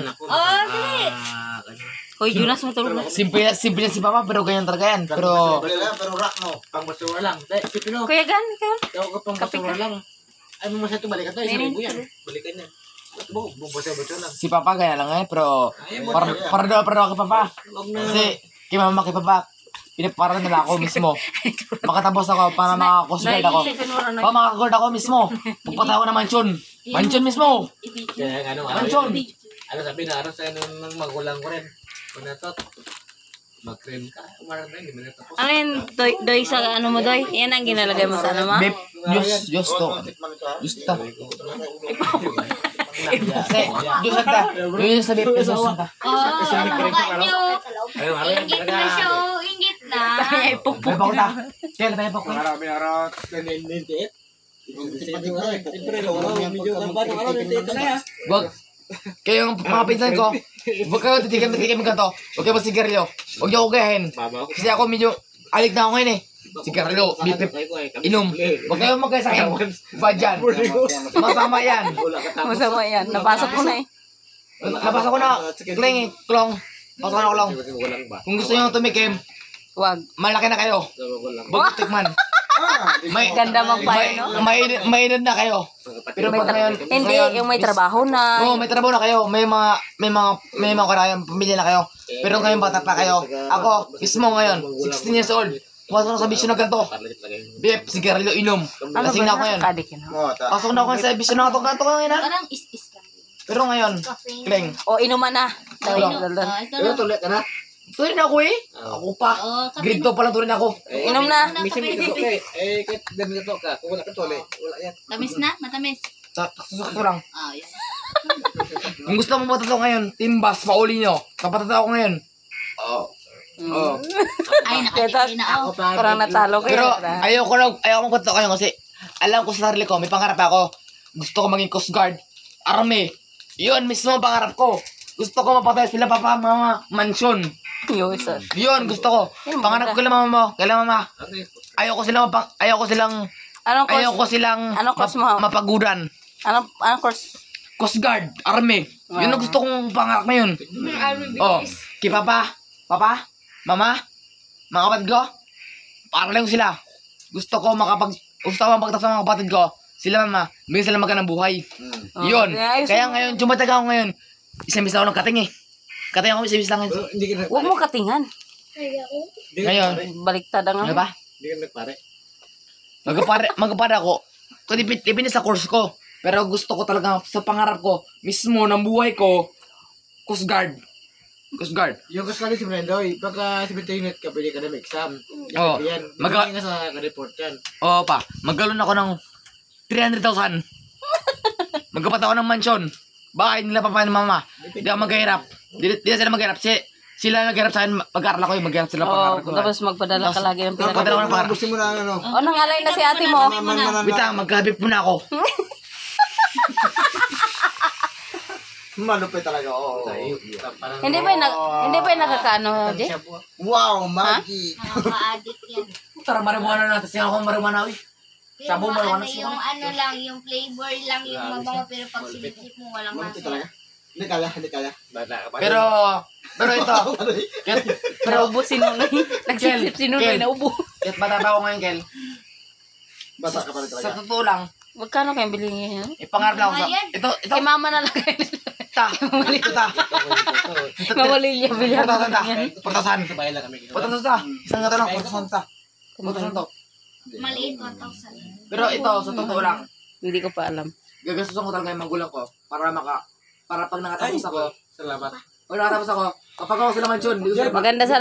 dali. Hoy, Jonas, matulog na. Simple yan si Papa, pero ganyan talaga yan. Pero rock no. Pang basura lang. Si Pino. Kuya Gan, ikaw. Daw ka pang basura lang. Ay mo masaya balikan to, isang yan. Balikan yan. Basura lang. si Papa ganyan lang eh, pero para daw kay Papa. Kasi kay Mama kay Papa, pinaparal nila ako mismo. Makatapos ako para makakusgard ako. Para makakusgard ako mismo. Pagpatay ako ng mansyon. Mansyon mismo. Kaya Mansyon. ano sabi na araw sa ng magulang ko rin. Manatot. Mag-cream ka. Umarang na, hindi mo natapos. Ano yun, doy sa ano mo, doy? Yan ang ginalagay mo sa ano mo? Beef, Diyos to. Diyos to. Kasi, Diyos ta. Yun yung sa beef, Diyos ta. Mukha nyo. Ingit na siya, ingit na. May pako ta. Kel, may pako. Marami araw. Nanintit. Siyempre, medyo kabado. Nanintit na yan. Wag. Kayong mga pinsan ko, huwag kayo titigan mga to. Huwag kayo masigarilyo. Huwag niyo ugahin. Kasi ako medyo alik na ako ngayon eh. Sigarilyo, bipip, inom. Huwag kayo magkaya sa akin. Ba dyan? Masama yan. Masama yan. Napasok ko na eh. Napasok ko na. Klong. Pasok na klong. Kung gusto nyo tumikim, Wag. malaki na kayo. Huwag tikman. Ganda magpayo, no? May edad na kayo. Pero may ngayon. Hindi, yung may trabaho na. Oo, may trabaho na kayo. May mga karayang pamilya na kayo. Pero ngayon bata pa kayo. Ako, mismo ngayon, 16 years old. Pasok na sa bisyo na ganito. Beep, sigarilyo, inom. Ano Lasing na ako ngayon. Kadik yun. Pasok na ako sa bisyo na ganito ngayon ha. Parang is-is lang. Pero ngayon, kleng. O, inuman na. Ito na. Tuloy ka na. Tuloy na ako eh. Ako pa. Grade 2 pa lang tuloy na ako. Inom na. Misi mo ka. Kahit ganito ka. Kung wala ka tuloy, wala yan. Tamis na? Matamis? Sakto lang. Yan. Kung gusto mo matataw ngayon, timbas, pauli nyo. Kapatataw ko ngayon. Ay, nakatipin na ako. Parang natalo kayo. Pero ayoko kong kayo kasi alam ko sa sarili ko, may pangarap ako. Gusto ko maging Coast Guard, Army. Yun mismo ang pangarap ko. Gusto ko mapatay sila Papa, Mama, mansyon. Yung isa. Yun, gusto ko. Pangarap ko lang Mama mo. Kailan Mama? Ayoko silang Ano course mo? mapaguran. Anong course? Coast Guard, Army. Yun ang gusto kong pangarap ngayon. Oh, kay Papa, Mama, mga kapatid ko, parang ko sila. Gusto ko mapagtas sa mga kapatid ko. Sila Mama, bigyan sila magandang buhay. Yun. Kaya ngayon, tumataga ako ngayon. Isang bis na ako ng kating eh. Kating ako, isang bis lang. Huwag mo katingan. Ngayon, Baliktad ang ano ba? Hindi ka nagpare. Magpapare ako. Ito dipindi sa course ko. Pero gusto ko talaga sa pangarap ko, mismo ng buhay ko, Coast Guard. Coast Guard. Yung Coast Guard si Brendoy, pagka 17 unit ka, pwede ka na may exam. Oo. Yan. Magaling ka sa report yan. Oo pa, maggalon ako ng 300,000. Magkapat ako ng mansyon. Bakit nila Papa ng Mama? Hindi ako maghahirap. Hindi na sila maghahirap. Sila maghahirap sa akin, mag-aaral ako yung maghahirap sila pangarap ko. Tapos magpadala ka lagi ng Magpadala ko ng pangarap. Gusto mo na ano? O, nangalay na si ate mo. Wait lang, magkabip muna ako. Malupit talaga, oo. Hindi ba yung nakakaano, Jay? Wow, Maggie. Nakaka-addict yan. Tara, marijuana natin. Siya ako marijuana eh. Sabi mo, Yung yung ano lang, yung flavor lang, yung mabango, pero pag sinisip mo, walang Malupit masa. talaga. Hindi kaya. Pero ito. Pero ubo si Nunoy. Nagsisip si Nunoy na ubo. Kahit bata pa ako ngayon, Kel. Bata ka pa rin Sa talaga. totoo lang, Magkano kayong bilhin niya? ipangarap lang ako sa... Ito. Kay mama na lang kayo. Mawalil niya bilhin. Portasan. Isang nga lang, portasan ta. Portasan to. Maliit, 1,000. Pero ito, sa totoo lang, Hindi ko pa alam. gagastusan ko talaga yung magulang ko para pag nakatapos ako, Salamat. kapag nakatapos ako, kapag ako sila mansyon, hindi ko sila Maganda sa